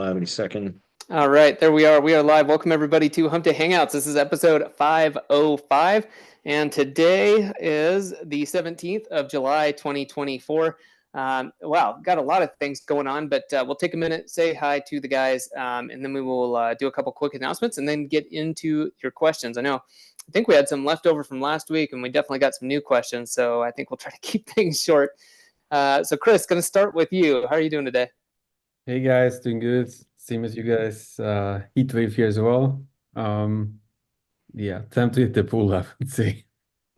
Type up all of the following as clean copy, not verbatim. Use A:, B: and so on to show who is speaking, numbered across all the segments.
A: Any second.
B: All right, there we are. We are live. Welcome everybody to Hump Hangouts. This is episode 505, and today is the 17th of July, 2024. Wow, got a lot of things going on, but we'll take a minute, say hi to the guys, and then we will do a couple quick announcements and then get into your questions. I think we had some left over from last week, and we definitely got some new questions, so I think we'll try to keep things short. So Chris, going to start with you. How are you doing today?
C: Hey guys, doing good. Same as you guys. Heat wave here as well. Yeah, time to hit the pool, I would say.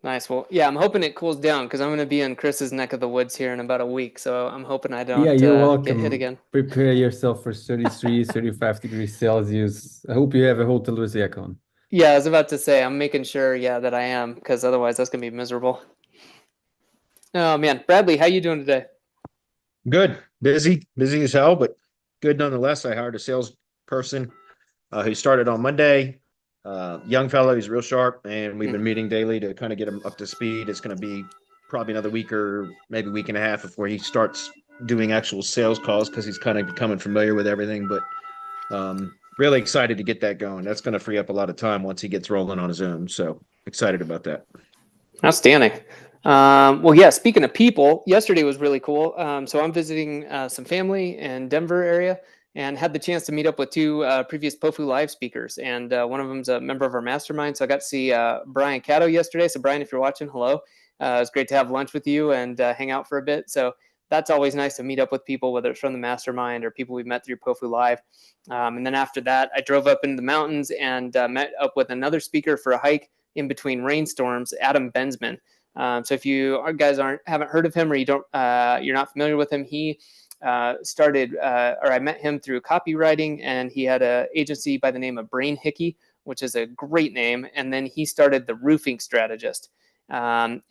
B: Nice. Well, yeah, I'm hoping it cools down because I'm going to be in Chris's neck of the woods here in about a week. So I'm hoping I don't
C: Yeah, you're
B: get hit
C: welcome.
B: again.
C: Prepare yourself for 33, 35 degrees Celsius. I hope you have a hotel with aircon.
B: Yeah, I was about to say, I'm making sure, that I am, because otherwise that's going to be miserable. Oh, man. Bradley, how you doing today?
A: Good. Busy as hell, but good nonetheless. I hired a salesperson who started on Monday. Young fellow, he's real sharp, and we've been meeting daily to kind of get him up to speed. It's going to be probably another week or maybe week and a half before he starts doing actual sales calls because he's kind of becoming familiar with everything. But really excited to get that going. That's going to free up a lot of time once he gets rolling on his own. So excited about that.
B: Outstanding. Well, yeah, speaking of people, yesterday was really cool. So I'm visiting some family in Denver area and had the chance to meet up with two previous POFU Live speakers. And one of them's a member of our mastermind. So I got to see Brian Caddo yesterday. So Brian, if you're watching, hello. It was great to have lunch with you and hang out for a bit. So that's always nice to meet up with people, whether it's from the mastermind or people we've met through POFU Live. And then after that, I drove up into the mountains and met up with another speaker for a hike in between rainstorms, Adam Bensman. So if you guys haven't heard of him or you're not familiar with him, he I met him through copywriting, and he had an agency by the name of brand+service+region, which is a great name. And then he started the Roofing Strategist, and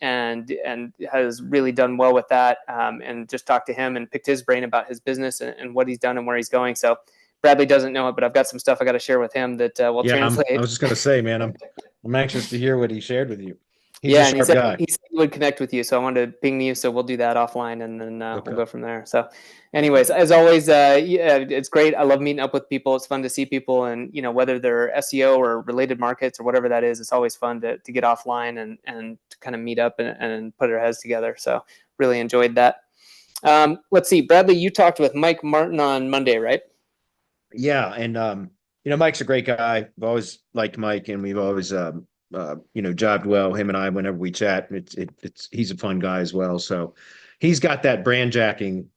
B: has really done well with that. And just talked to him and picked his brain about his business and what he's done and where he's going. So Bradley doesn't know it, but I've got some stuff I got to share with him that will translate.
A: I was just going to say, man, I'm anxious to hear what he shared with you. He's
B: Yeah,
A: a
B: and
A: sharp guy.
B: he said he would connect with you, so I wanted to ping you. So we'll do that offline, and then
A: Okay.
B: we'll go from there. So, anyways, as always, yeah, it's great. I love meeting up with people. It's fun to see people, and whether they're SEO or related markets or whatever that is, it's always fun to get offline and to kind of meet up and put our heads together. So really enjoyed that. Let's see, Bradley, you talked with Mike Martin on Monday, right?
A: Yeah, and Mike's a great guy. I've always liked Mike, and we've always jived well, him and I, whenever we chat. He's a fun guy as well. So he's got that brand jacking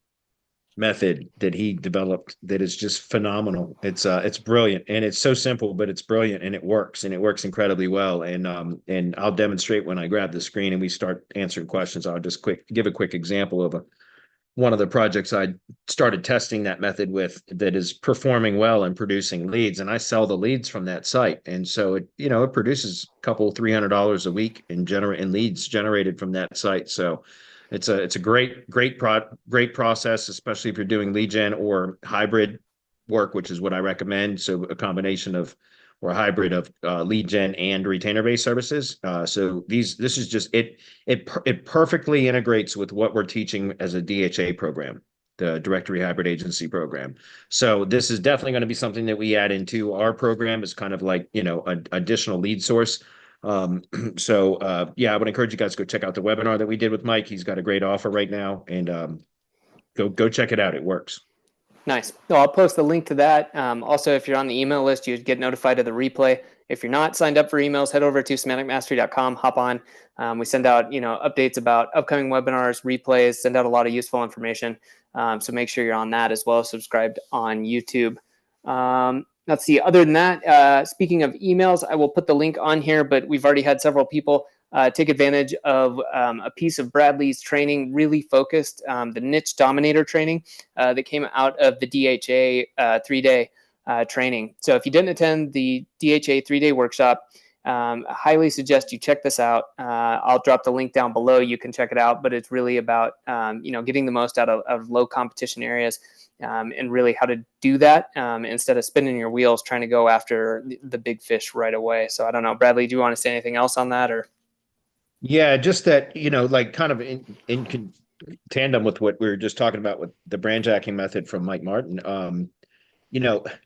A: method that he developed that is just phenomenal. It's brilliant, and it's so simple, but it's brilliant, and it works incredibly well. And I'll demonstrate when I grab the screen and we start answering questions. I'll just give a quick example of one of the projects I started testing that method with that is performing well and producing leads. And I sell the leads from that site. And so it produces a couple $300 a week in leads generated from that site. So it's a great process, especially if you're doing lead gen or hybrid work, which is what I recommend. So a combination of or a hybrid of lead gen and retainer-based services. So this is just it perfectly integrates with what we're teaching as a DHA program, the Directory Hybrid Agency program. So this is definitely going to be something that we add into our program as kind of like an additional lead source. Yeah, I would encourage you guys to go check out the webinar that we did with Mike. He's got a great offer right now, and go check it out. It works.
B: Nice. Well, I'll post the link to that. Also, if you're on the email list, you get notified of the replay. If you're not signed up for emails, head over to semanticmastery.com, hop on. We send out, updates about upcoming webinars, replays, send out a lot of useful information. So make sure you're on that as well as subscribed on YouTube. Let's see. Other than that, speaking of emails, I will put the link on here, but we've already had several people take advantage of a piece of Bradley's training, really focused, the niche dominator training that came out of the DHA 3-day training. So if you didn't attend the DHA 3-day workshop, I highly suggest you check this out. I'll drop the link down below. You can check it out, but it's really about, getting the most out of low competition areas. And really how to do that instead of spinning your wheels trying to go after the big fish right away. So I don't know, Bradley, do you want to say anything else on that? Or
A: yeah, just that, like kind of in tandem with what we were just talking about with the brand jacking method from Mike Martin.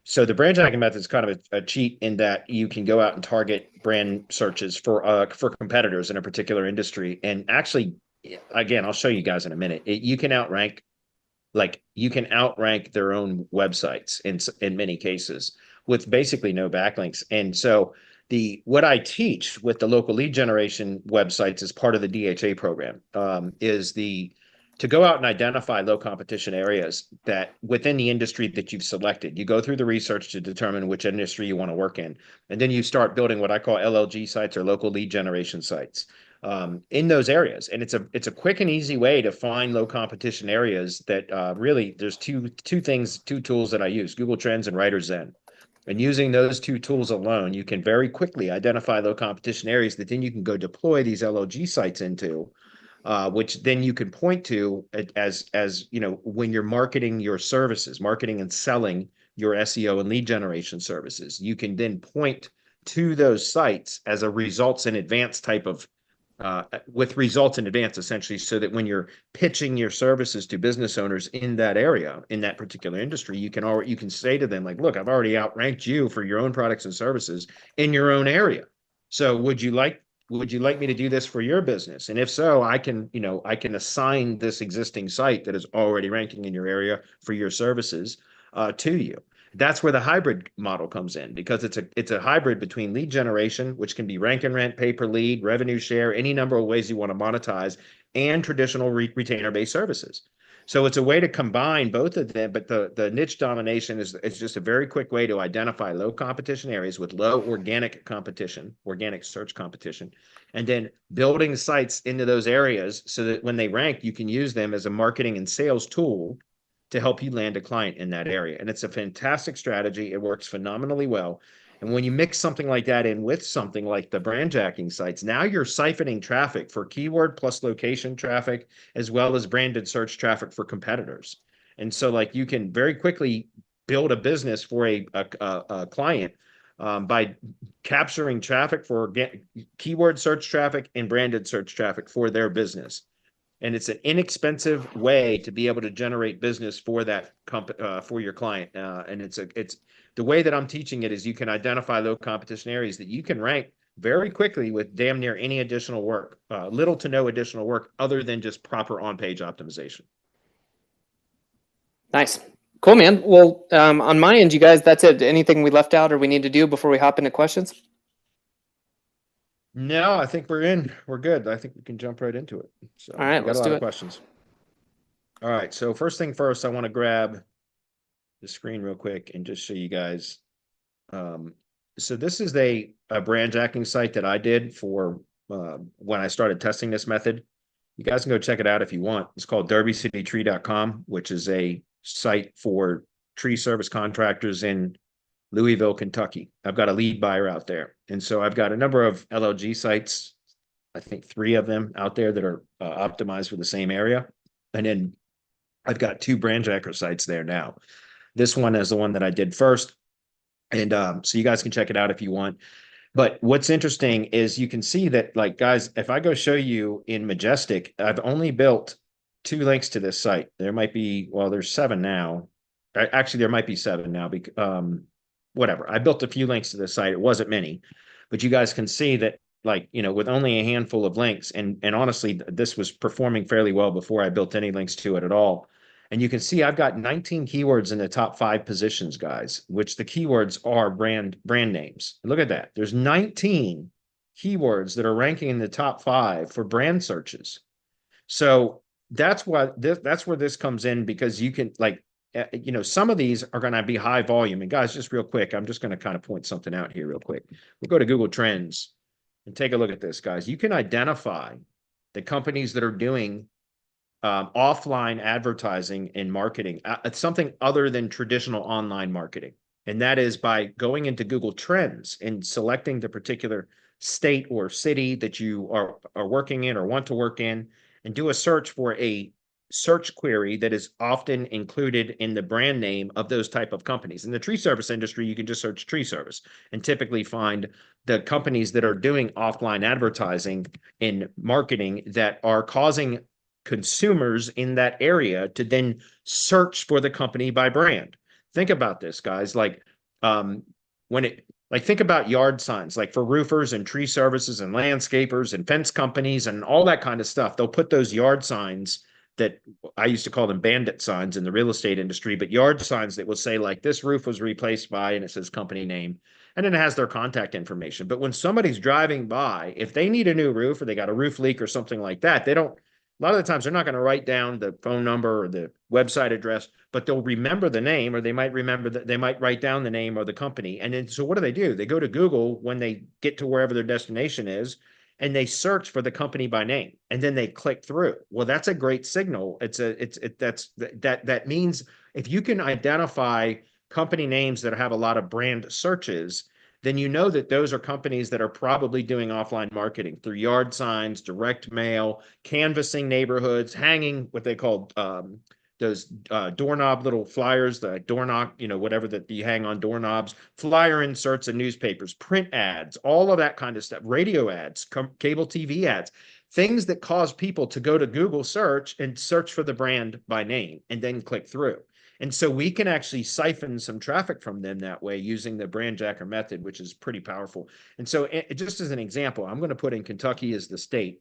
A: So the brand tracking method is kind of a cheat in that you can go out and target brand searches for competitors in a particular industry. And actually, again, I'll show you guys in a minute. You can outrank their own websites in many cases with basically no backlinks. And so what I teach with the local lead generation websites as part of the DHA program is to go out and identify low competition areas that within the industry that you've selected. You go through the research to determine which industry you want to work in, and then you start building what I call LLG sites or local lead generation sites in those areas. And it's a quick and easy way to find low competition areas that really there's two tools that I use: Google Trends and Writer Zen. And using those two tools alone, you can very quickly identify low competition areas that then you can go deploy these LLG sites into, which then you can point to as when you're marketing your services, marketing and selling your SEO and lead generation services. You can then point to those sites as a results in advance type of with results in advance, essentially, so that when you're pitching your services to business owners in that area, in that particular industry, you can say to them, like, look, I've already outranked you for your own products and services in your own area. So would you like me to do this for your business? And if so, I can assign this existing site that is already ranking in your area for your services to you. That's where the hybrid model comes in, because it's a hybrid between lead generation, which can be rank and rent, pay per lead, revenue share, any number of ways you want to monetize, and traditional retainer-based services. So it's a way to combine both of them, but the niche domination is just a very quick way to identify low competition areas with low organic competition, organic search competition, and then building sites into those areas so that when they rank, you can use them as a marketing and sales tool to help you land a client in that area. And it's a fantastic strategy. It works phenomenally well. And when you mix something like that in with something like the brand jacking sites, now you're siphoning traffic for keyword plus location traffic, as well as branded search traffic for competitors. And so like you can very quickly build a business for a client by capturing traffic for keyword search traffic and branded search traffic for their business. And it's an inexpensive way to be able to generate business for that for your client. And it's the way that I'm teaching it is you can identify low competition areas that you can rank very quickly with damn near any additional work, little to no additional work other than just proper on-page optimization.
B: Nice. Cool, man. Well, on my end, you guys, that's it. Anything we left out or we need to do before we hop into questions?
A: No, I think we're good. I think we can jump right into it. So
B: all right,
A: we got
B: let's
A: a lot
B: do
A: of
B: it.
A: Questions. All right. So first thing first, I want to grab the screen real quick and just show you guys. So this is a brand jacking site that I did for when I started testing this method. You guys can go check it out if you want. It's called derbycitytree.com, which is a site for tree service contractors in Louisville, Kentucky. I've got a lead buyer out there. And so I've got a number of LLG sites, I think 3 of them out there that are optimized for the same area. And then I've got 2 brand jacker sites there now. This one is the one that I did first. And so you guys can check it out if you want. But what's interesting is you can see that, like, guys, if I go show you in Majestic, I've only built 2 links to this site. There might be, well, there's 7 now. Actually, there might be 7 now. Whatever. I built a few links to this site. It wasn't many, but you guys can see that, like, with only a handful of links, and honestly, this was performing fairly well before I built any links to it at all. And you can see I've got 19 keywords in the top 5 positions, guys, which the keywords are brand names. Look at that. There's 19 keywords that are ranking in the top 5 for brand searches. So that's where this comes in, because you can, like, some of these are going to be high volume. And guys, just real quick, I'm just going to kind of point something out here real quick. We'll go to Google Trends and take a look at this, guys. You can identify the companies that are doing offline advertising and marketing. It's something other than traditional online marketing. And that is by going into Google Trends and selecting the particular state or city that you are working in or want to work in, and do a search for a search query that is often included in the brand name of those type of companies. In the tree service industry, you can just search tree service and typically find the companies that are doing offline advertising and marketing that are causing consumers in that area to then search for the company by brand. think about this, guys. Like, when it, like, think about yard signs, like for roofers and tree services and landscapers and fence companies and all that kind of stuff. They'll put those yard signs that I used to call them bandit signs in the real estate industry, but yard signs that will say like this roof was replaced by, and it says company name, and then it has their contact information. But when somebody's driving by, if they need a new roof or they got a roof leak or something like that, they don't, a lot of the times they're not going to write down the phone number or the website address, but they'll remember the name, or they might remember that they might write down the name or the company. And then, so what do? They go to Google when they get to wherever their destination is, and they search for the company by name, and then they click through. Well, that's a great signal. That means if you can identify company names that have a lot of brand searches, then you know that those are companies that are probably doing offline marketing through yard signs, direct mail, canvassing neighborhoods, hanging what they call those doorknob little flyers, the door knock, whatever that you hang on doorknobs, flyer inserts in newspapers, print ads, all of that kind of stuff, radio ads, cable TV ads, things that cause people to go to Google search and search for the brand by name and then click through. And so we can actually siphon some traffic from them that way using the brand jacker method, which is pretty powerful. And so just as an example, I'm going to put in Kentucky as the state.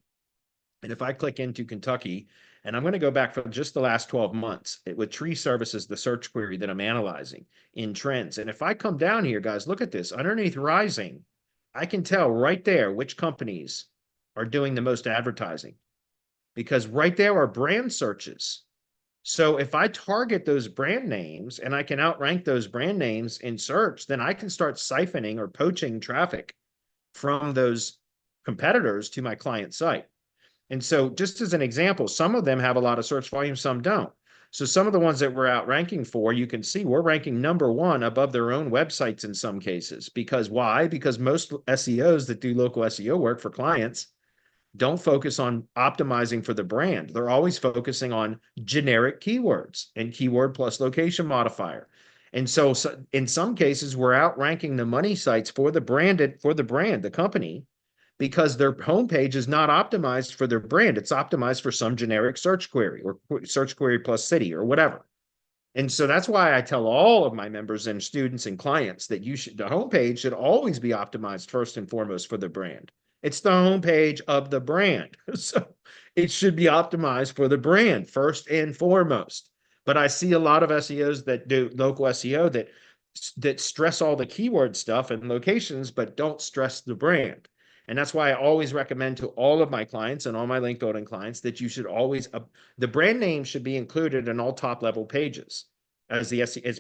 A: And if I click into Kentucky, and I'm going to go back for just the last 12 months with tree services, the search query that I'm analyzing in trends. And if I come down here, guys, look at this. Underneath rising, I can tell right there which companies are doing the most advertising, because right there are brand searches. So if I target those brand names and I can outrank those brand names in search, then I can start siphoning or poaching traffic from those competitors to my client site. And so just as an example, some of them have a lot of search volume, some don't. So some of the ones that we're outranking for, you can see we're ranking #1 above their own websites in some cases. Because why? Because most SEOs that do local SEO work for clients don't focus on optimizing for the brand. They're always focusing on generic keywords and keyword plus location modifier. And so in some cases, we're outranking the money sites for the brand, the company, because their homepage is not optimized for their brand. It's optimized for some generic search query or search query plus city or whatever. And so that's why I tell all of my members and students and clients that the homepage should always be optimized first and foremost for the brand. It's the homepage of the brand. So it should be optimized for the brand first and foremost. But I see a lot of SEOs that do local SEO that stress all the keyword stuff and locations, but don't stress the brand. And that's why I always recommend to all of my clients and all my link building clients that you should always, the brand name should be included in all top level pages as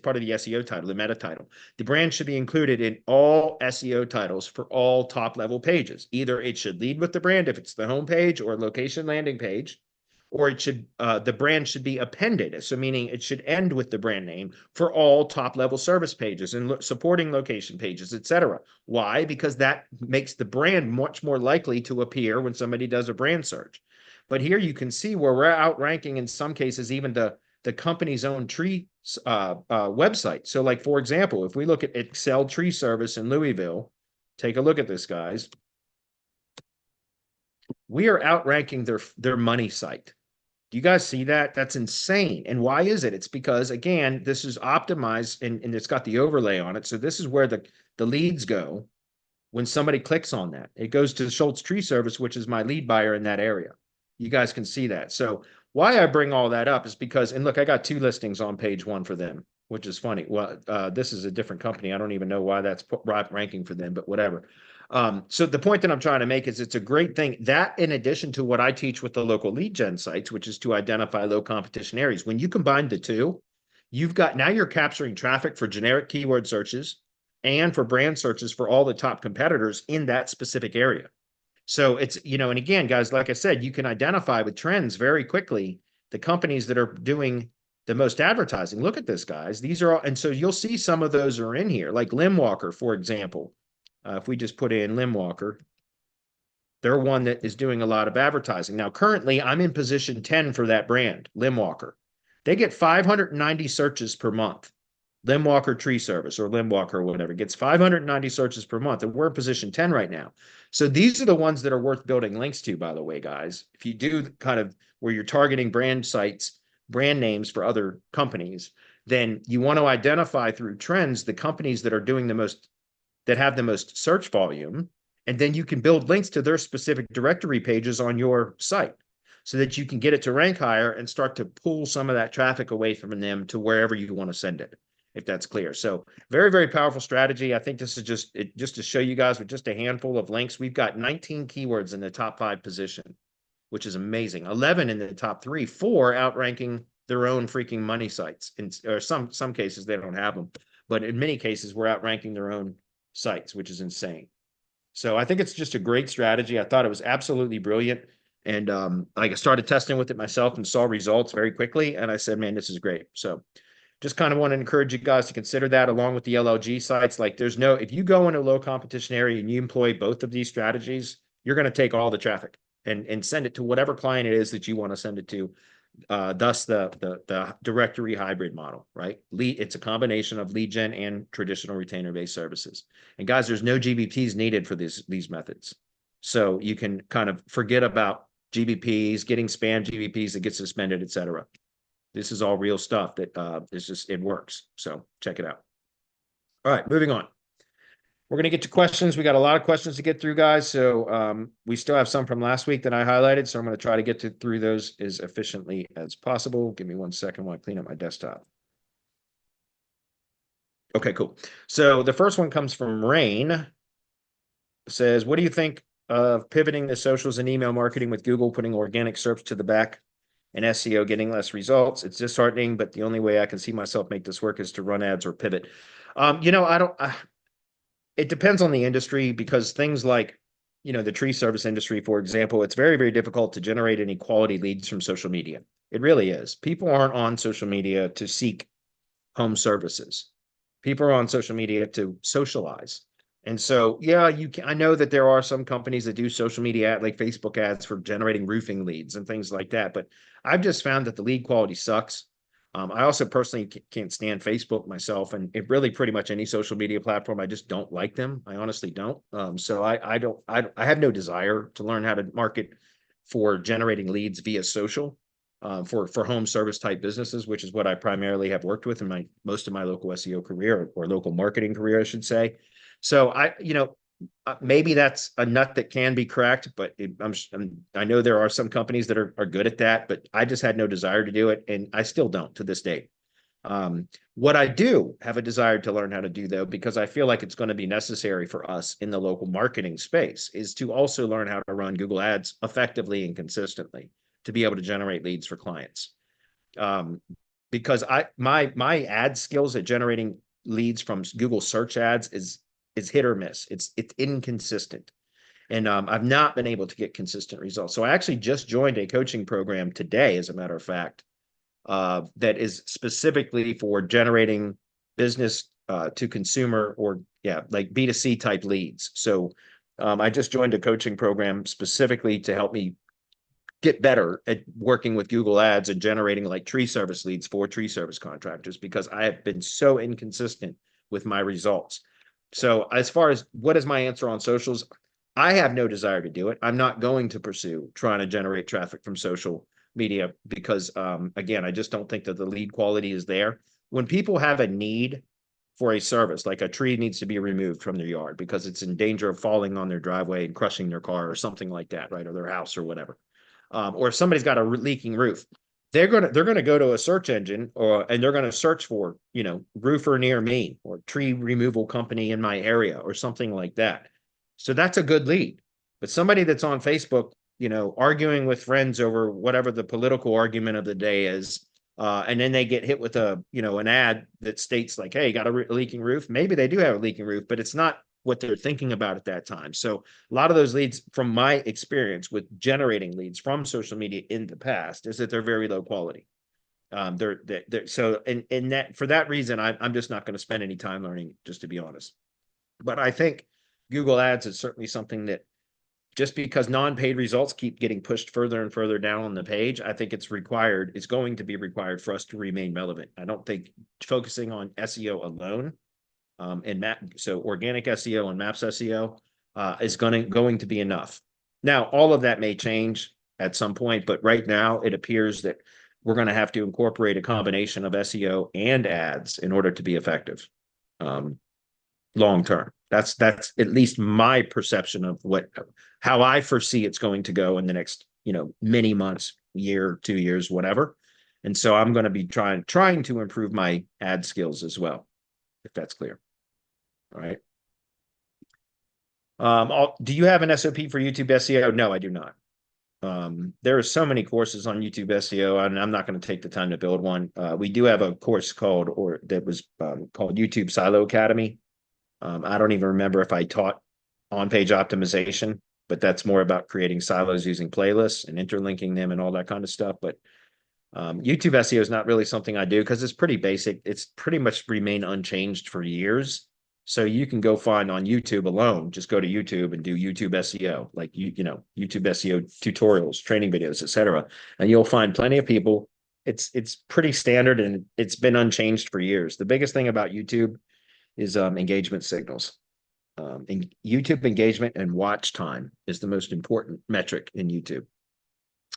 A: part of the SEO title, the meta title. The brand should be included in all SEO titles for all top level pages. Either it should lead with the brand if it's the home page or location landing page, or it should the brand should be appended. So meaning it should end with the brand name for all top level service pages and supporting location pages, etc. Why? Because that makes the brand much more likely to appear when somebody does a brand search. But here you can see where we're outranking in some cases even the company's own tree website. So like, for example, if we look at Excel Tree Service in Louisville, take a look at this, guys. We are outranking their money site. Do you guys see that? That's insane. And why is it? It's because, again, this is optimized and it's got the overlay on it. So this is where the leads go when somebody clicks on that. It goes to Schultz Tree Service, which is my lead buyer in that area. You guys can see that. So why I bring all that up is because, and look, I got 2 listings on page 1 for them, which is funny. Well, this is a different company. I don't even know why that's ranking for them, but whatever. So the point that I'm trying to make is it's a great thing that in addition to what I teach with the local lead gen sites, which is to identify low competition areas, when you combine the two, now you're capturing traffic for generic keyword searches and for brand searches for all the top competitors in that specific area. So it's, and again, guys, like I said, you can identify with trends very quickly the companies that are doing the most advertising. Look at this, guys. These are all, and so you'll see some of those are in here, like Limwalker, for example. If we just put in Limwalker, they're one that is doing a lot of advertising. Now, currently, I'm in position 10 for that brand, Limwalker. They get 590 searches per month. Limwalker Tree Service or Limwalker or whatever gets 590 searches per month, and we're in position 10 right now. So these are the ones that are worth building links to, by the way, guys. If you do kind of where you're targeting brand sites, brand names for other companies, then you want to identify through trends the companies that are doing the most, that have the most search volume, and then you can build links to their specific directory pages on your site so that you can get it to rank higher and start to pull some of that traffic away from them to wherever you want to send it, if that's clear. So very, very powerful strategy. I think this is just to show you guys with just a handful of links. We've got 19 keywords in the top 5 position, which is amazing. 11 in the top 3, 4 outranking their own freaking money sites. Or some cases they don't have them, but in many cases we're outranking their own sites, which is insane. So I think it's just a great strategy. I thought it was absolutely brilliant. And I started testing with it myself and saw results very quickly. And I said, man, this is great. So just kind of want to encourage you guys to consider that along with the LLG sites. Like if you go in a low competition area and you employ both of these strategies, you're going to take all the traffic and send it to whatever client it is that you want to send it to. Thus the directory hybrid model, right? It's a combination of lead gen and traditional retainer-based services. And guys, there's no GBPs needed for these methods. So you can kind of forget about GBPs, getting spam GBPs that get suspended, etc. This is all real stuff that it works. So check it out. All right, moving on. We're going to get to questions. We got a lot of questions to get through, guys. So we still have some from last week that I highlighted. So I'm going to try to get through those as efficiently as possible. Give me 1 second while I clean up my desktop. Okay, cool. So the first one comes from Rain. It says, what do you think of pivoting to socials and email marketing with Google, putting organic SERPs to the back and SEO getting less results? It's disheartening, but the only way I can see myself make this work is to run ads or pivot. It depends on the industry, because things like, the tree service industry, for example, it's very, very difficult to generate any quality leads from social media. It really is. People aren't on social media to seek home services. People are on social media to socialize. And so, yeah, I know that there are some companies that do social media like Facebook ads for generating roofing leads and things like that. But I've just found that the lead quality sucks. I also personally can't stand Facebook myself, and it really pretty much any social media platform. I just don't like them. I honestly don't. So I have no desire to learn how to market for generating leads via social for home service type businesses, which is what I primarily have worked with in most of my local SEO career, or local marketing career, I should say. So maybe that's a nut that can be cracked, but I know there are some companies that are good at that, but I just had no desire to do it, and I still don't to this day. What I do have a desire to learn how to do, though, because I feel like it's going to be necessary for us in the local marketing space, is to also learn how to run Google Ads effectively and consistently to be able to generate leads for clients. Because my ad skills at generating leads from Google search ads is hit or miss. It's inconsistent. And I've not been able to get consistent results. So I actually just joined a coaching program today, as a matter of fact, that is specifically for generating business to consumer, or like B2C type leads. So I just joined a coaching program specifically to help me get better at working with Google Ads and generating like tree service leads for tree service contractors, because I have been so inconsistent with my results. So as far as what is my answer on socials, I have no desire to do it. I'm not going to pursue trying to generate traffic from social media because, again, I just don't think that the lead quality is there. When people have a need for a service, like a tree needs to be removed from their yard because it's in danger of falling on their driveway and crushing their car or something like that, right? Or their house or whatever. Or if somebody's got a leaking roof, they're gonna go to a search engine and they're gonna search for, roofer near me or tree removal company in my area or something like that. So that's a good lead. But somebody that's on Facebook, arguing with friends over whatever the political argument of the day is, and then they get hit with an ad that states like, hey, got a leaking roof. Maybe they do have a leaking roof, but it's not what they're thinking about at that time. So a lot of those leads, from my experience with generating leads from social media in the past, is that they're very low quality. So for that reason, I'm just not going to spend any time learning, just to be honest. But I think Google Ads is certainly something that, just because non-paid results keep getting pushed further and further down on the page, I think it's going to be required for us to remain relevant. I don't think focusing on SEO alone, so organic SEO and maps SEO is going to be enough. Now, all of that may change at some point, but right now it appears that we're going to have to incorporate a combination of SEO and ads in order to be effective long term. That's at least my perception of how I foresee it's going to go in the next, many months, year, 2 years, whatever. And so I'm going to be trying to improve my ad skills as well, if that's clear. All right. Do you have an SOP for YouTube SEO? No, I do not. There are so many courses on YouTube SEO, and I'm not going to take the time to build one. We do have a course called YouTube Silo Academy. I don't even remember if I taught on-page optimization, but that's more about creating silos using playlists and interlinking them and all that kind of stuff. But YouTube SEO is not really something I do because it's pretty basic. It's pretty much remained unchanged for years. So you can go find on YouTube alone, just go to YouTube and do YouTube SEO, like YouTube SEO tutorials, training videos, etc. And you'll find plenty of people. It's pretty standard and it's been unchanged for years. The biggest thing about YouTube is engagement signals. YouTube engagement and watch time is the most important metric in YouTube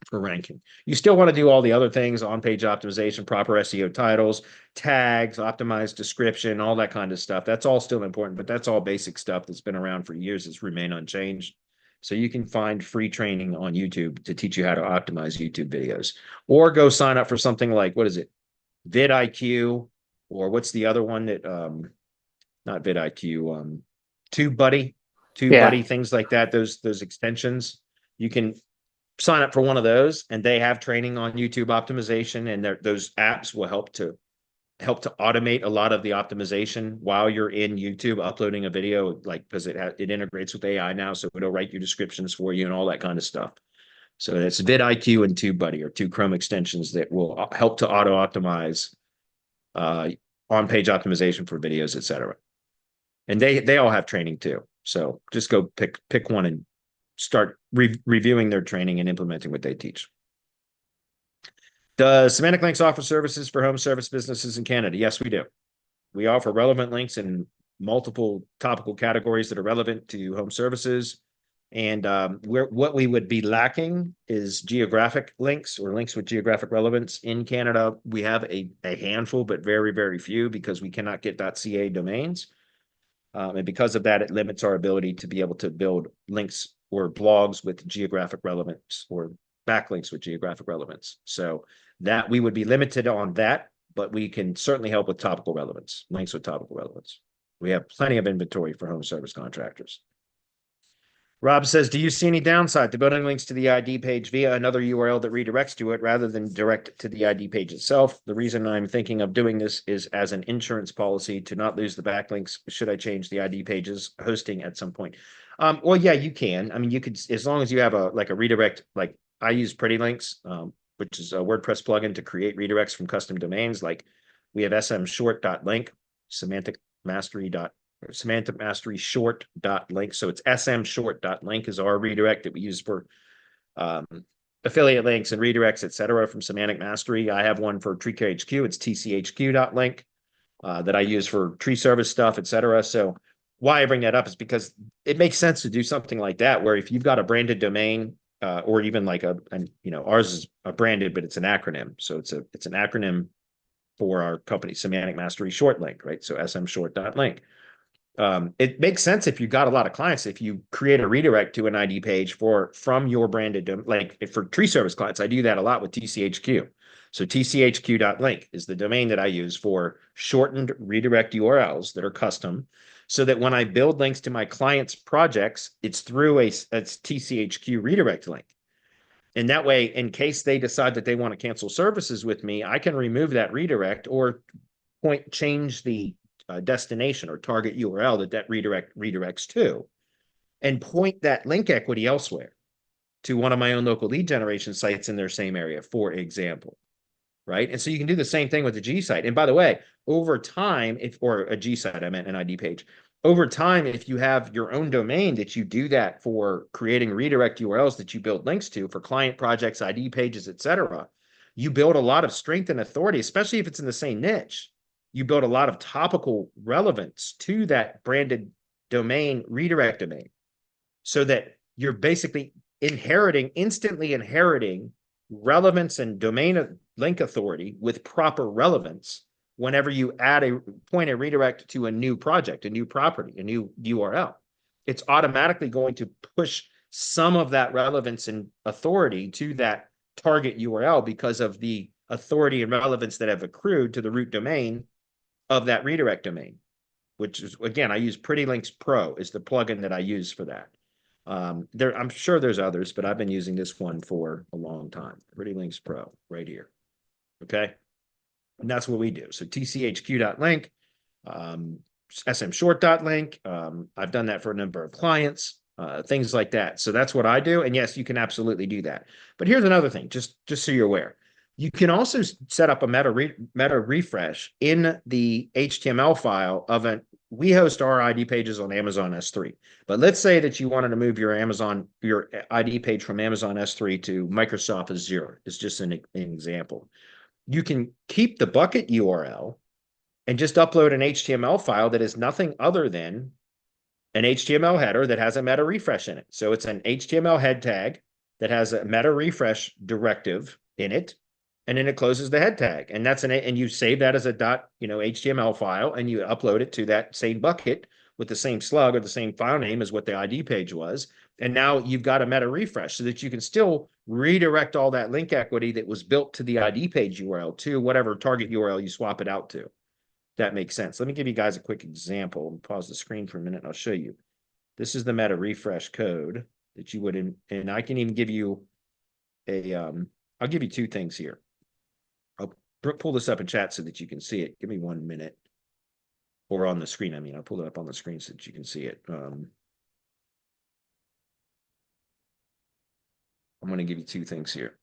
A: for ranking. You still want to do all the other things, on-page optimization, proper SEO titles, tags, optimized description, all that kind of stuff. That's all still important, but that's all basic stuff that's been around for years. It's remained unchanged. So you can find free training on YouTube to teach you how to optimize YouTube videos, or go sign up for something like, what is it? vidIQ, or what's the other one that, not vidIQ, TubeBuddy, things like that. Those extensions, you can sign up for one of those, and they have training on YouTube optimization, and those apps will help to automate a lot of the optimization while you're in YouTube uploading a video, like, because it integrates with AI now, so it'll write your descriptions for you and all that kind of stuff. So it's vidIQ and TubeBuddy are two Chrome extensions that will help to auto optimize on-page optimization for videos, etc. And they all have training too. So just go pick one and start reviewing their training and implementing what they teach. Does semanticlinks offer services for home service businesses in Canada? Yes, we do. We offer relevant links in multiple topical categories that are relevant to home services. And what we would be lacking is geographic links or links with geographic relevance. In Canada, we have a handful, but very, very few, because we cannot get .ca domains. And because of that, it limits our ability to be able to build links or blogs with geographic relevance or backlinks with geographic relevance. So that we would be limited on that, but we can certainly help with topical relevance, links with topical relevance. We have plenty of inventory for home service contractors. Rob says, do you see any downside to building links to the ID page via another URL that redirects to it rather than direct to the ID page itself? The reason I'm thinking of doing this is as an insurance policy to not lose the backlinks should I change the ID page's hosting at some point. Well, yeah, you can. I mean, you could, as long as you have a redirect, like I use Pretty Links, which is a WordPress plugin to create redirects from custom domains. Like we have smshort.link, semanticmastery.short.link. So it's smshort.link is our redirect that we use for affiliate links and redirects, etc. from Semantic Mastery. I have one for treecarehq. It's tchq.link that I use for tree service stuff, etc. So why I bring that up is because it makes sense to do something like that, where if you've got a branded domain, or even like ours is a branded, but it's an acronym. So it's an acronym for our company, Semantic Mastery Short Link, right? So smshort.link. It makes sense if you've got a lot of clients, if you create a redirect to an ID page from your branded, like for tree service clients, I do that a lot with TCHQ. So tchq.link is the domain that I use for shortened redirect URLs that are custom, so that when I build links to my clients' projects, it's through a TCHQ redirect link. And that way, in case they decide that they want to cancel services with me, I can remove that redirect or change the destination or target URL that redirect redirects to, and point that link equity elsewhere to one of my own local lead generation sites in their same area, for example. Right. And so you can do the same thing with the G site. And by the way, over time, or a G site, I meant an ID page. Over time, if you have your own domain that you do that for creating redirect URLs that you build links to for client projects, ID pages, etc., you build a lot of strength and authority, especially if it's in the same niche. You build a lot of topical relevance to that branded domain, redirect domain, so that you're basically instantly inheriting relevance and domain link authority with proper relevance, whenever you point a redirect to a new project, a new property, a new URL, it's automatically going to push some of that relevance and authority to that target URL because of the authority and relevance that have accrued to the root domain of that redirect domain, which is, again, I use PrettyLinks Pro is the plugin that I use for that. I'm sure there's others, but I've been using this one for a long time. PrettyLinks Pro right here. Okay. And that's what we do. So tchq.link, smshort.link. I've done that for a number of clients, things like that. So that's what I do. And yes, you can absolutely do that. But here's another thing, just so you're aware. You can also set up a meta refresh in the HTML file of we host our ID pages on Amazon S3. But let's say that you wanted to move your ID page from Amazon S3 to Microsoft Azure. It's just an example. You can keep the bucket URL and just upload an HTML file that is nothing other than an HTML header that has a meta refresh in it. So it's an HTML head tag that has a meta refresh directive in it, and then it closes the head tag. And and you save that as a HTML file, and you upload it to that same bucket with the same slug or the same file name as what the ID page was. And now you've got a meta refresh so that you can still redirect all that link equity that was built to the ID page URL to whatever target URL you swap it out to. That makes sense. Let me give you guys a quick example. Pause the screen for a minute and I'll show you. This is the meta refresh code that you would, and I can even give you I'll give you two things here. I'll pull this up in chat so that you can see it. Give me 1 minute. Or on the screen, I mean. I'll pull it up on the screen so that you can see it. I'm going to give you two things here.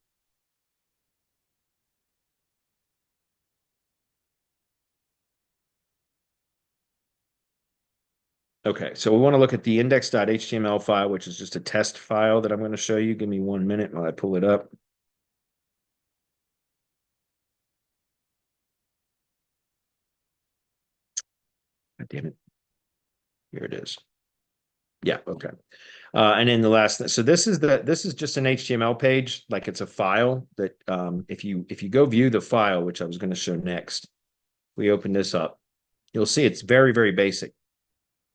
A: Okay, so we want to look at the index.html file, which is just a test file that I'm going to show you. Give me 1 minute while I pull it up. God damn it. Here it is. Yeah, okay. And then the last, so this is just an HTML page, like it's a file that if you go view the file, which I was going to show next, we open this up, you'll see it's very, very basic.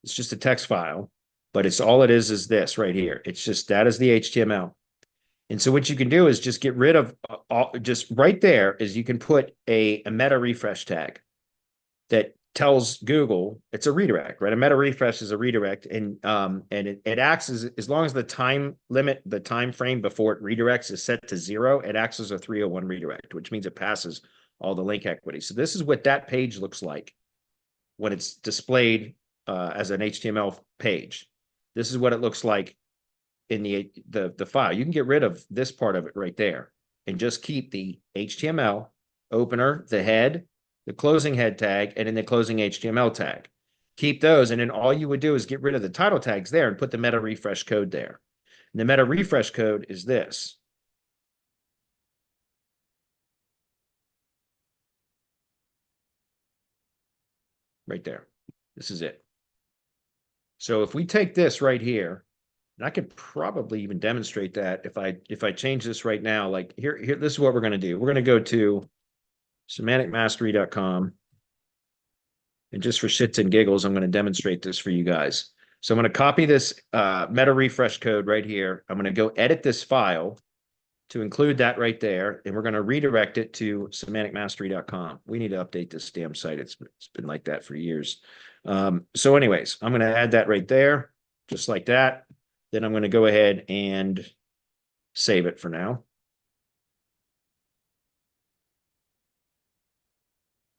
A: It's just a text file, but it's all it is this right here. It's just that is the HTML. And so what you can do is just get rid of just right there is you can put a meta refresh tag that tells Google it's a redirect, right? A meta refresh is a redirect, and it acts as long as the time limit, the time frame before it redirects is set to 0, it acts as a 301 redirect, which means it passes all the link equity. So this is what that page looks like when it's displayed as an HTML page. This is what it looks like in the file. You can get rid of this part of it right there and just keep the HTML opener, the head, the closing head tag, and then the closing HTML tag. Keep those, and then all you would do is get rid of the title tags there and put the meta refresh code there. And the meta refresh code is this. Right there. This is it. So if we take this right here, and I could probably even demonstrate that if I change this right now, like here, this is what we're going to do. We're going to go to semanticmastery.com. And just for shits and giggles, I'm going to demonstrate this for you guys. So I'm going to copy this meta refresh code right here. I'm going to go edit this file to include that right there. And we're going to redirect it to semanticmastery.com. We need to update this damn site. It's been like that for years. So anyways, I'm going to add that right there, just like that. Then I'm going to go ahead and save it for now.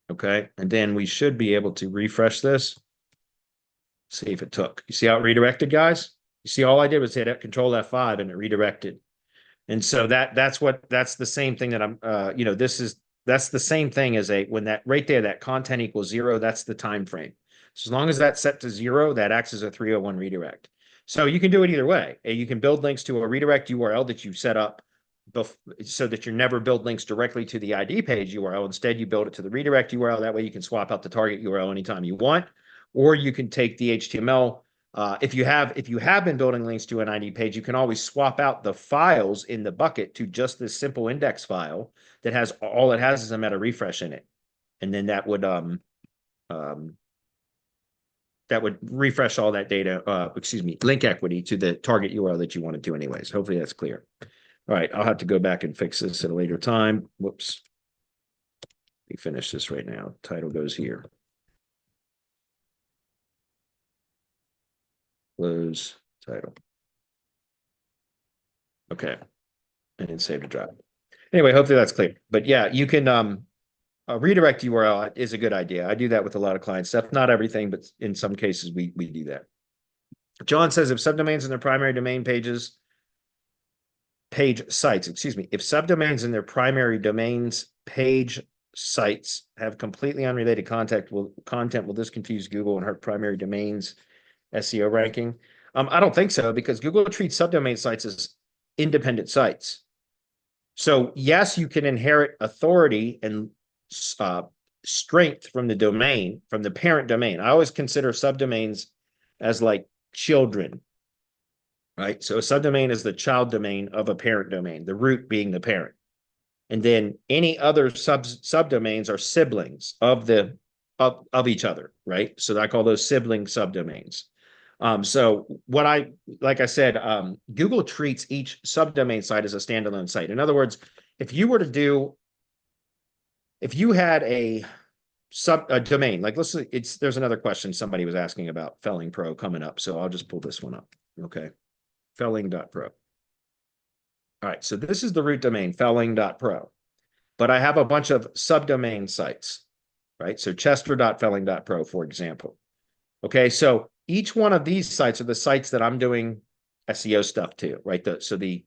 A: Okay, and then we should be able to refresh this. See if it took. You see how it redirected, guys? You see, all I did was hit Control F5 and it redirected. And so that's the same thing that I'm, that's the same thing as when that right there, that content equals 0, that's the time frame. So as long as that's set to 0, that acts as a 301 redirect. So you can do it either way. You can build links to a redirect URL that you've set up so that you never build links directly to the ID page URL. Instead, you build it to the redirect URL. That way you can swap out the target URL anytime you want. Or you can take the HTML If you have been building links to an ID page, you can always swap out the files in the bucket to just this simple index file that has all it has is a meta refresh in it, and then that would refresh all that data. Excuse me, link equity to the target URL that you wanted to, anyways. Hopefully that's clear. All right, I'll have to go back and fix this at a later time. Whoops. We finish this right now. Title goes here. Close title. Okay. And then save to drive. Anyway, hopefully that's clear. But yeah, you can a redirect URL is a good idea. I do that with a lot of client stuff. Not everything, but in some cases we do that. John says if subdomains in their primary domain page sites, excuse me, if subdomains in their primary domains page sites have completely unrelated content, will this confuse Google and hurt primary domains SEO ranking? I don't think so, because Google treats subdomain sites as independent sites. So yes, you can inherit authority and strength from the domain, from the parent domain. I always consider subdomains as like children, right? So a subdomain is the child domain of a parent domain, the root being the parent. And then any other subdomains are siblings of each other, right? So I call those sibling subdomains. So like I said, Google treats each subdomain site as a standalone site. In other words, if you had a domain, like there's another question somebody was asking about felling.pro coming up. So I'll just pull this one up. Okay. Felling.pro. All right. So this is the root domain, felling.pro, but I have a bunch of subdomain sites, right? So chester.felling.pro, for example. Okay. So each one of these sites are the sites that I'm doing SEO stuff to, right? So the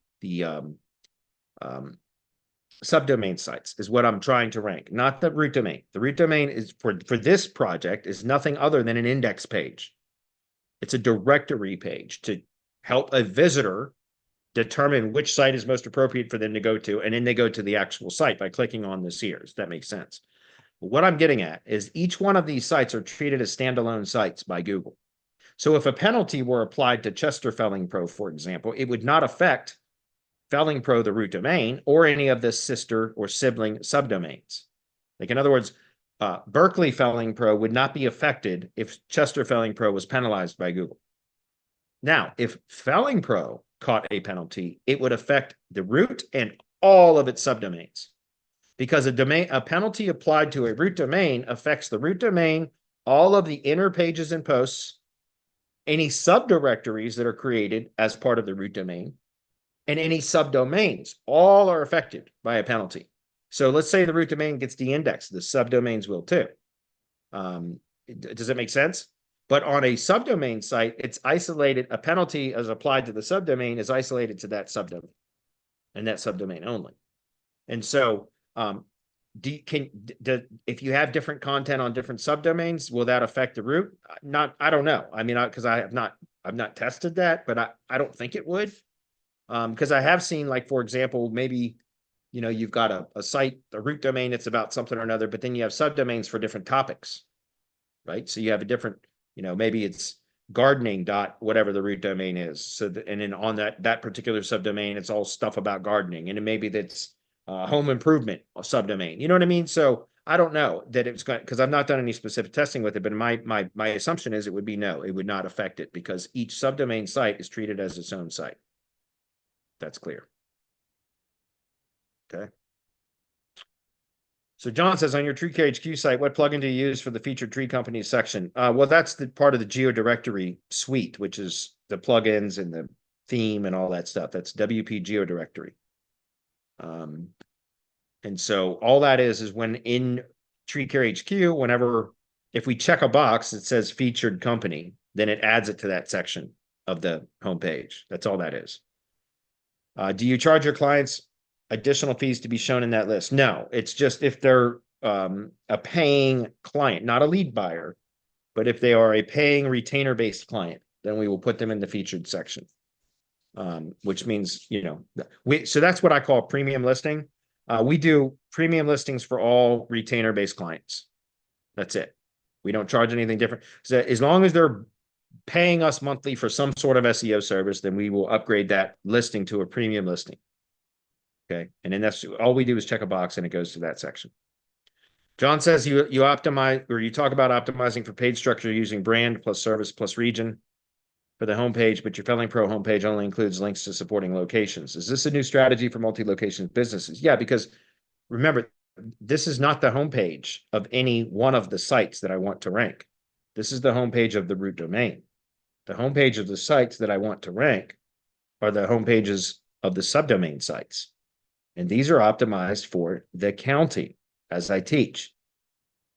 A: subdomain sites is what I'm trying to rank, not the root domain. The root domain is for this project is nothing other than an index page. It's a directory page to help a visitor determine which site is most appropriate for them to go to, and then they go to the actual site by clicking on this here. Does that make sense? What I'm getting at is each one of these sites are treated as standalone sites by Google. So if a penalty were applied to Chester felling.pro, for example, it would not affect felling.pro, the root domain, or any of the sister or sibling subdomains. Like, in other words, Berkeley felling.pro would not be affected if Chester felling.pro was penalized by Google. Now, if felling.pro caught a penalty, it would affect the root and all of its subdomains, because a penalty applied to a root domain affects the root domain, all of the inner pages and posts, any subdirectories that are created as part of the root domain, and any subdomains. All are affected by a penalty. So let's say the root domain gets de-indexed, the subdomains will too. Does that make sense? But on a subdomain site, it's isolated. A penalty as applied to the subdomain is isolated to that subdomain and that subdomain only. And so if you have different content on different subdomains, will that affect the root? I don't know. I mean, because I've not tested that, but I don't think it would. Because I have seen, like, for example, maybe, you've got a site, a root domain that's about something or another, but then you have subdomains for different topics, right? So you have a different, maybe it's gardening dot whatever the root domain is. So and then on that particular subdomain, it's all stuff about gardening, and then maybe that's home improvement subdomain. You know what I mean? So I don't know that it's going, because I've not done any specific testing with it, but my assumption is it would be no, it would not affect it, because each subdomain site is treated as its own site. That's clear. Okay. So John says, on your treecarehq site, what plugin do you use for the featured tree companies section? Well, that's the part of the GeoDirectory suite, which is the plugins and the theme and all that stuff. That's WP GeoDirectory. And so all that is when in treecarehq, if we check a box that says featured company, then it adds it to that section of the homepage. That's all that is. Do you charge your clients additional fees to be shown in that list? No, it's just if they're a paying client, not a lead buyer, but if they are a paying retainer-based client, then we will put them in the featured section, which means, so that's what I call premium listing. We do premium listings for all retainer-based clients. That's it. We don't charge anything different. So as long as they're paying us monthly for some sort of SEO service, then we will upgrade that listing to a premium listing. Okay. And then that's all we do is check a box and it goes to that section. John says you optimize, or you talk about optimizing for page structure using brand plus service plus region for the homepage, but your Felling Pro homepage only includes links to supporting locations. Is this a new strategy for multi-location businesses? Yeah, because remember, this is not the homepage of any one of the sites that I want to rank. This is the homepage of the root domain. The homepage of the sites that I want to rank are the homepages of the subdomain sites. And these are optimized for the county as I teach.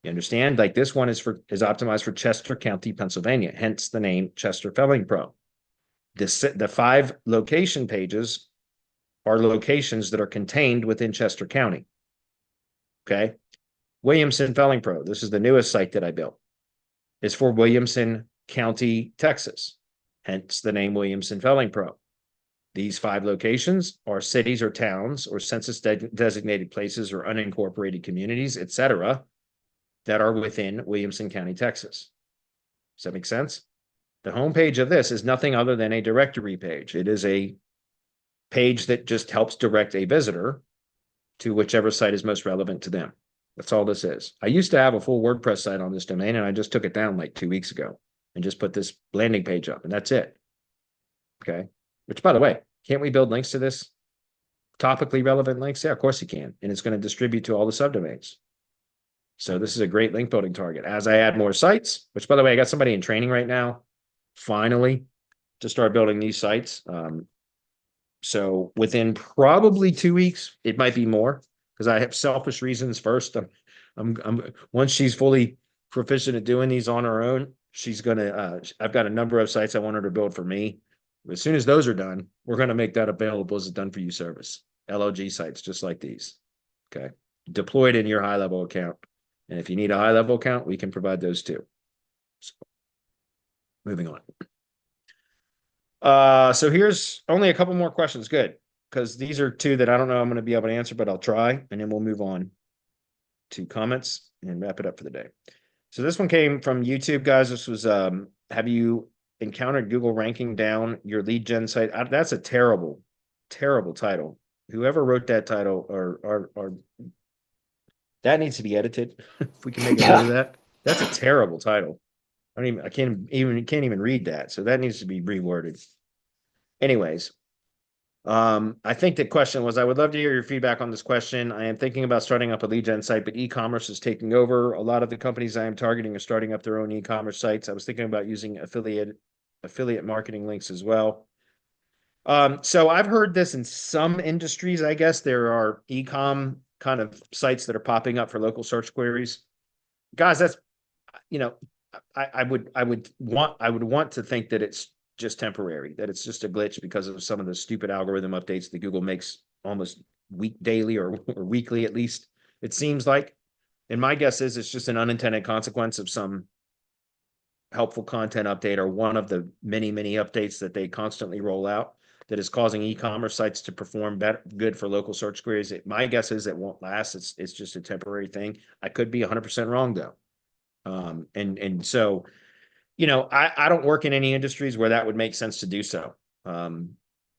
A: You understand? Like this one is optimized for Chester County, Pennsylvania, hence the name Chester Felling Pro. The 5 location pages are locations that are contained within Chester County. Okay. Williamson Felling Pro, this is the newest site that I built, is for Williamson County, Texas, hence the name Williamson Felling Pro. These 5 locations are cities or towns or census designated places or unincorporated communities, etc., that are within Williamson County, Texas. Does that make sense? The homepage of this is nothing other than a directory page. It is a page that just helps direct a visitor to whichever site is most relevant to them. That's all this is. I used to have a full WordPress site on this domain, and I just took it down like 2 weeks ago and just put this landing page up, and that's it. Okay. Which, by the way, can't we build links to this? Topically relevant links? Yeah, of course you can. And it's going to distribute to all the subdomains. So this is a great link building target. As I add more sites, which, by the way, I got somebody in training right now, finally, to start building these sites. So within probably 2 weeks, it might be more, because I have selfish reasons. First, once she's fully proficient at doing these on her own, she's gonna. I've got a number of sites I want her to build for me. As soon as those are done, we're going to make that available as a done for you service. LOG sites, just like these. Okay. Deployed in your high level account. And if you need a high level account, we can provide those too. So, moving on. So here's only a couple more questions. Good. Because these are 2 that I don't know I'm going to be able to answer, but I'll try. And then we'll move on to comments and wrap it up for the day. So this one came from YouTube, guys. This was, have you encountered Google ranking down your lead gen site? That's a terrible, terrible title. Whoever wrote that title or that needs to be edited. If we can make a note of that. That's a terrible title. I can't even read that. So that needs to be reworded. Anyways, I think the question was, I would love to hear your feedback on this question. I am thinking about starting up a lead gen site, but e-commerce is taking over. A lot of the companies I am targeting are starting up their own e-commerce sites. I was thinking about using affiliate marketing links as well. So I've heard this in some industries. I guess there are e-com kind of sites that are popping up for local search queries. Guys, that's, I would want to think that it's just temporary, that it's just a glitch because of some of the stupid algorithm updates that Google makes almost daily or weekly, at least it seems like. And my guess is it's just an unintended consequence of some helpful content update or one of the many, many updates that they constantly roll out that is causing e-commerce sites to perform good for local search queries. My guess is it won't last. It's just a temporary thing. I could be 100% wrong though. And so, I don't work in any industries where that would make sense to do so.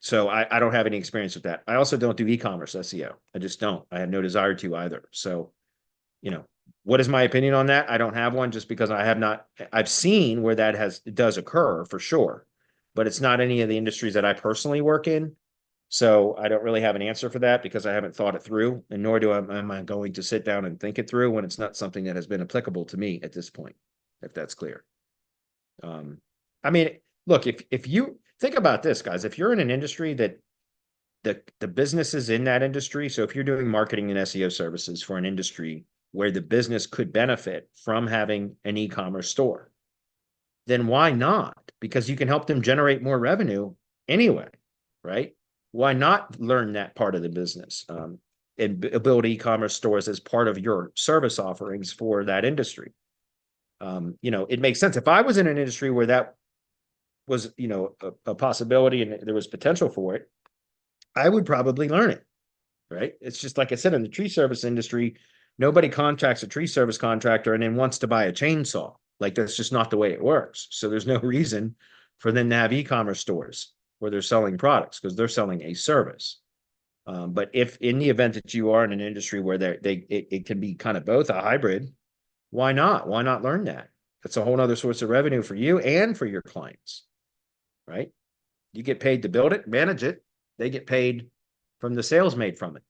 A: So I don't have any experience with that. I also don't do e-commerce SEO. I just don't. I have no desire to either. So, what is my opinion on that? I don't have one, just because I've seen where it does occur for sure, but it's not any of the industries that I personally work in. So I don't really have an answer for that because I haven't thought it through, and nor am I going to sit down and think it through when it's not something that has been applicable to me at this point, if that's clear. I mean, look, if you think about this, guys, if you're in an industry that the businesses in that industry, so if you're doing marketing and SEO services for an industry where the business could benefit from having an e-commerce store, then why not? Because you can help them generate more revenue anyway, right? Why not learn that part of the business and build e-commerce stores as part of your service offerings for that industry? It makes sense. If I was in an industry where that was, a possibility and there was potential for it, I would probably learn it, right? It's just like I said, in the tree service industry, nobody contracts a tree service contractor and then wants to buy a chainsaw. Like, that's just not the way it works. So there's no reason for them to have e-commerce stores where they're selling products, because they're selling a service. But if in the event that you are in an industry where it can be kind of both a hybrid, why not? Why not learn that? That's a whole other source of revenue for you and for your clients, right? You get paid to build it, manage it. They get paid from the sales made from it.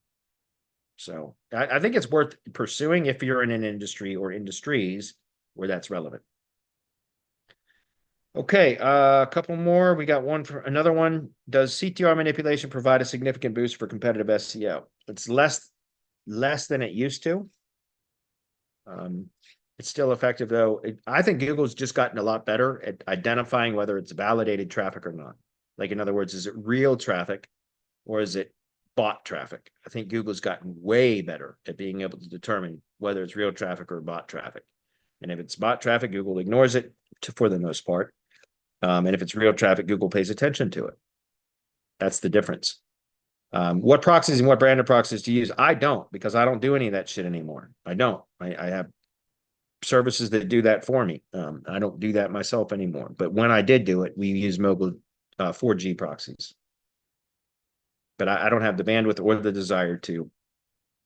A: So I think it's worth pursuing if you're in an industry or industries where that's relevant. Okay, a couple more. We got one for another one. Does CTR manipulation provide a significant boost for competitive SEO? It's less than it used to. It's still effective though. I think Google's just gotten a lot better at identifying whether it's validated traffic or not. Like, in other words, is it real traffic or is it bot traffic? I think Google's gotten way better at being able to determine whether it's real traffic or bot traffic. And if it's bot traffic, Google ignores it for the most part. And if it's real traffic, Google pays attention to it. That's the difference. What proxies and what branded proxies to use? I don't, because I don't do any of that shit anymore. I don't. I have services that do that for me. I don't do that myself anymore. But when I did do it, we use mobile 4G proxies. But I don't have the bandwidth or the desire to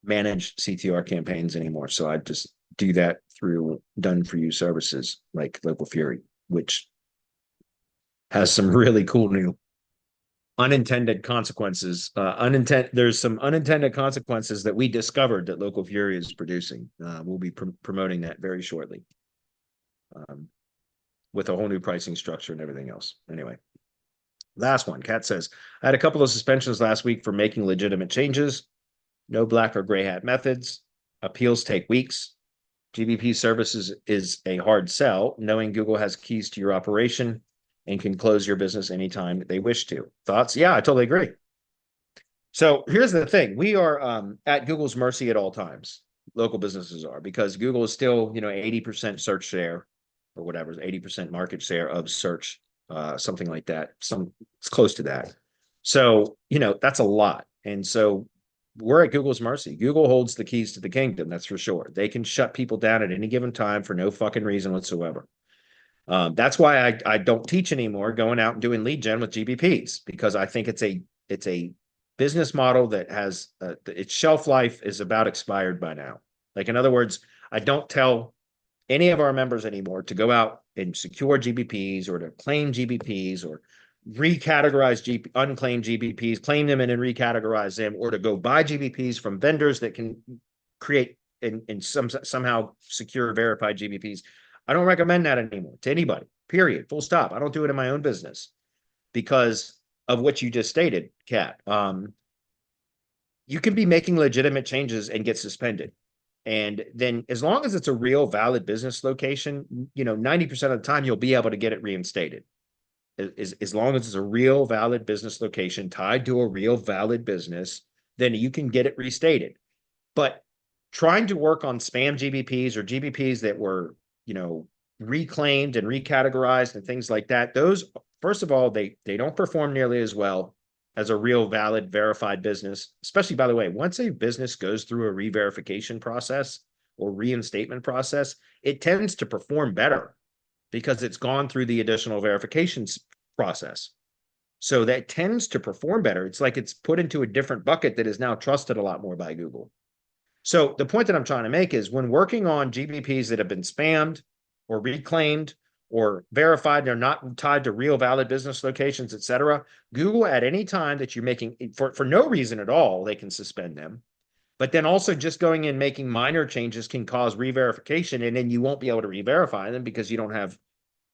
A: manage CTR campaigns anymore. So I just do that through done for you services like Local Fury, which has some really cool new unintended consequences. There's some unintended consequences that we discovered that Local Fury is producing. We'll be promoting that very shortly, with a whole new pricing structure and everything else. Anyway, last one. Kat says, I had a couple of suspensions last week for making legitimate changes. No black or gray hat methods. Appeals take weeks. GBP services is a hard sell, knowing Google has keys to your operation and can close your business anytime they wish to. Thoughts? Yeah, I totally agree. So here's the thing. We are at Google's mercy at all times. Local businesses are, because Google is still, 80% search share or whatever, 80% market share of search, something like that. It's close to that. So, that's a lot. And so we're at Google's mercy. Google holds the keys to the kingdom, that's for sure. They can shut people down at any given time for no fucking reason whatsoever. That's why I don't teach anymore going out and doing lead gen with GBPs, because I think it's a business model that has its shelf life is about expired by now. Like, in other words, I don't tell any of our members anymore to go out and secure GBPs or to claim GBPs or recategorize unclaimed GBPs, claim them and then recategorize them, or to go buy GBPs from vendors that can create and somehow secure verified GBPs. I don't recommend that anymore to anybody, period, full stop. I don't do it in my own business because of what you just stated, Kat. You can be making legitimate changes and get suspended. And then as long as it's a real valid business location, 90% of the time you'll be able to get it reinstated. As long as it's a real valid business location tied to a real valid business, then you can get it restated. But trying to work on spam GBPs or GBPs that were reclaimed and recategorized and things like that, those, first of all, they don't perform nearly as well as a real valid verified business, especially, by the way, once a business goes through a re-verification process or reinstatement process, it tends to perform better because it's gone through the additional verifications process. So that tends to perform better. It's like it's put into a different bucket that is now trusted a lot more by Google. So the point that I'm trying to make is when working on GBPs that have been spammed or reclaimed or verified, they're not tied to real valid business locations, et cetera, Google at any time that you're making, for no reason at all, they can suspend them. But then also just going in making minor changes can cause re-verification, and then you won't be able to re-verify them because you don't have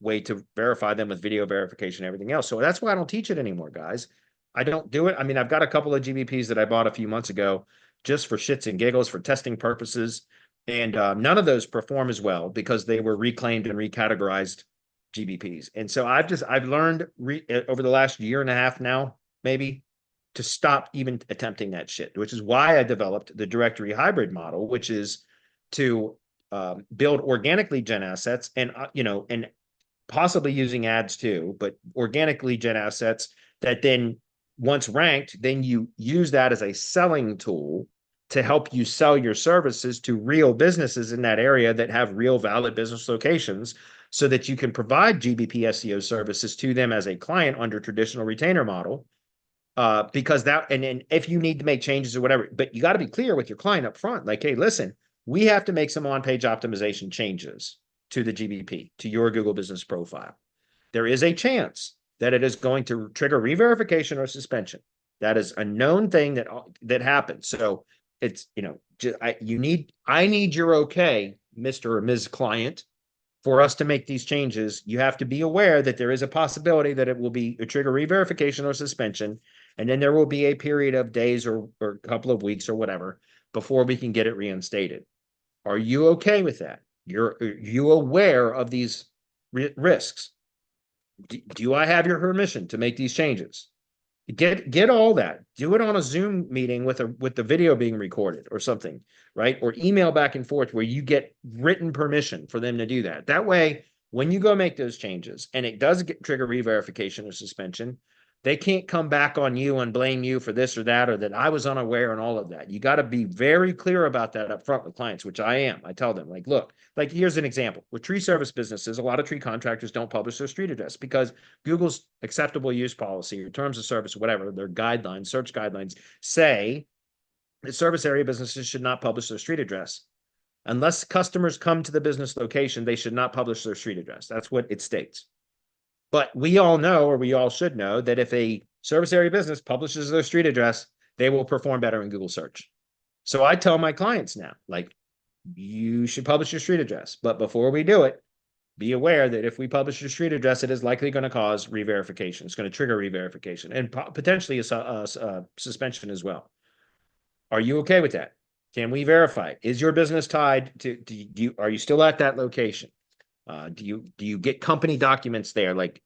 A: way to verify them with video verification and everything else. So that's why I don't teach it anymore, guys. I don't do it. I mean, I've got a couple of GBPs that I bought a few months ago just for shits and giggles, for testing purposes. And none of those perform as well because they were reclaimed and recategorized GBPs. And so I've learned over the last year and a half now, maybe, to stop even attempting that shit, which is why I developed the directory hybrid model, which is to build organic lead gen assets and, and possibly using ads too, but organic lead gen assets that then once ranked, then you use that as a selling tool to help you sell your services to real businesses in that area that have real valid business locations so that you can provide GBP SEO services to them as a client under traditional retainer model. Because and if you need to make changes or whatever, but you got to be clear with your client up front, like, hey, listen, we have to make some on-page optimization changes to the GBP, to your Google Business Profile. There is a chance that it is going to trigger re-verification or suspension. That is a known thing that happens. So it's, I need your okay, Mr. or Ms. Client, for us to make these changes. You have to be aware that there is a possibility that it will be a trigger re-verification or suspension. And then there will be a period of days or a couple of weeks or whatever before we can get it reinstated. Are you okay with that? Are you aware of these risks? Do I have your permission to make these changes? Get all that. Do it on a Zoom meeting with the video being recorded or something, right? Or email back and forth where you get written permission for them to do that. That way, when you go make those changes and it does trigger re-verification or suspension, they can't come back on you and blame you for this or that, or that I was unaware and all of that. You got to be very clear about that up front with clients, which I am. I tell them, like, look, like, here's an example. With tree service businesses, a lot of tree contractors don't publish their street address because Google's acceptable use policy or terms of service, whatever, their guidelines, search guidelines say that service area businesses should not publish their street address. Unless customers come to the business location, they should not publish their street address. That's what it states. But we all know, or we all should know, that if a service area business publishes their street address, they will perform better in Google search. So I tell my clients now, like, you should publish your street address. But before we do it, be aware that if we publish your street address, it is likely going to cause re-verification. It's going to trigger re-verification and potentially a suspension as well. Are you okay with that? Can we verify it? Is your business tied to, are you still at that location? Do you get company documents there, like,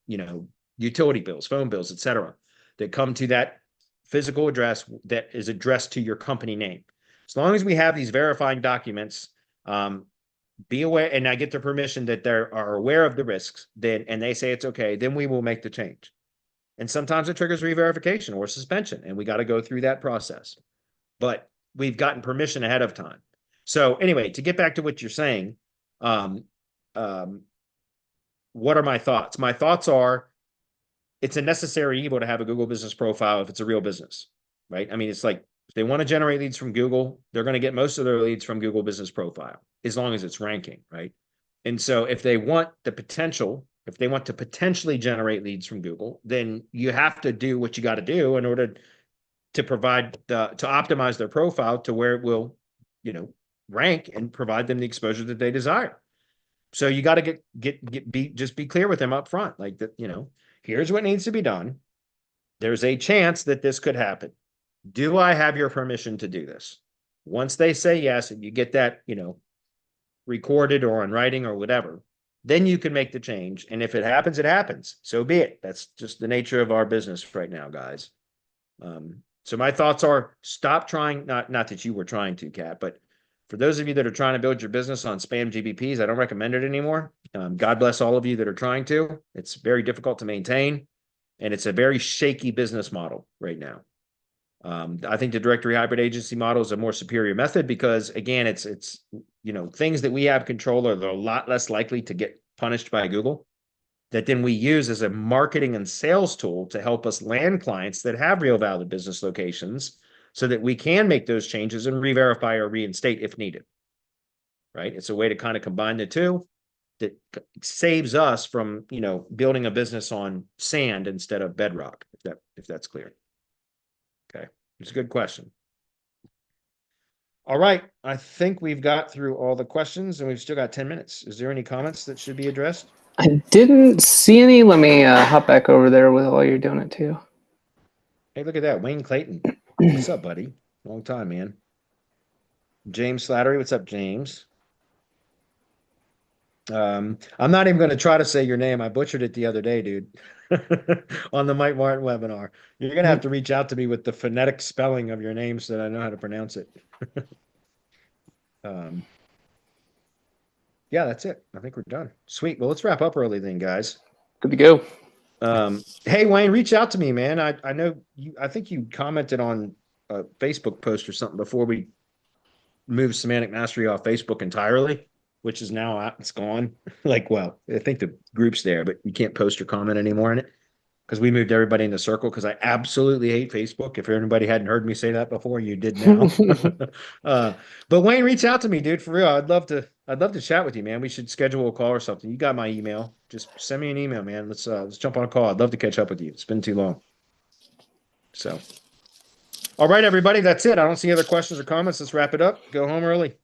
A: utility bills, phone bills, etc., that come to that physical address that is addressed to your company name? As long as we have these verifying documents, be aware, and I get their permission that they are aware of the risks, and they say it's okay, then we will make the change. And sometimes it triggers re-verification or suspension, and we got to go through that process. But we've gotten permission ahead of time. So anyway, to get back to what you're saying, what are my thoughts? My thoughts are, it's a necessary evil to have a Google Business Profile if it's a real business, right? I mean, it's like, if they want to generate leads from Google, they're going to get most of their leads from Google Business Profile, as long as it's ranking, right? And so if they want to potentially generate leads from Google, then you have to do what you got to do in order to provide to optimize their profile to where it will, rank and provide them the exposure that they desire. So you got to just be clear with them up front, like that, here's what needs to be done. There's a chance that this could happen. Do I have your permission to do this? Once they say yes, and you get that, recorded or in writing or whatever, then you can make the change. And if it happens, it happens. So be it. That's just the nature of our business right now, guys. So my thoughts are, stop trying, not that you were trying to, Kat, but for those of you that are trying to build your business on spam GBPs, I don't recommend it anymore. God bless all of you that are trying to. It's very difficult to maintain, and it's a very shaky business model right now. I think the directory hybrid agency model is a more superior method because, again, it's things that we have control are a lot less likely to get punished by Google, that then we use as a marketing and sales tool to help us land clients that have real valid business locations, so that we can make those changes and re-verify or reinstate if needed, right? It's a way to kind of combine the two that saves us from, building a business on sand instead of bedrock, if that's clear. Okay, it's a good question. All right, I think we've got through all the questions and we've still got 10 minutes. Is there any comments that should be addressed?
B: I didn't see any. Let me hop back over there while you're doing it too.
A: Hey, look at that. Wayne Clayton. What's up, buddy? Long time, man. James Slattery. What's up, James? I'm not even going to try to say your name. I butchered it the other day, dude, on the Mike Martin webinar. You're going to have to reach out to me with the phonetic spelling of your name so that I know how to pronounce it. Yeah, that's it. I think we're done. Sweet. Well, let's wrap up early then, guys.
B: Good to go.
A: Hey, Wayne, reach out to me, man. I know you, I think you commented on a Facebook post or something before we moved Semantic Mastery off Facebook entirely. which is now out. It's gone. Like, well, I think the group's there, but you can't post or comment anymore in it because we moved everybody into Circle because I absolutely hate Facebook. If anybody hadn't heard me say that before, you did now. But Wayne, reach out to me, dude, for real. I'd love to chat with you, man. We should schedule a call or something. You got my email. Just send me an email, man. Let's jump on a call. I'd love to catch up with you. It's been too long. So, all right, everybody, that's it. I don't see other questions or comments. Let's wrap it up. Go home early.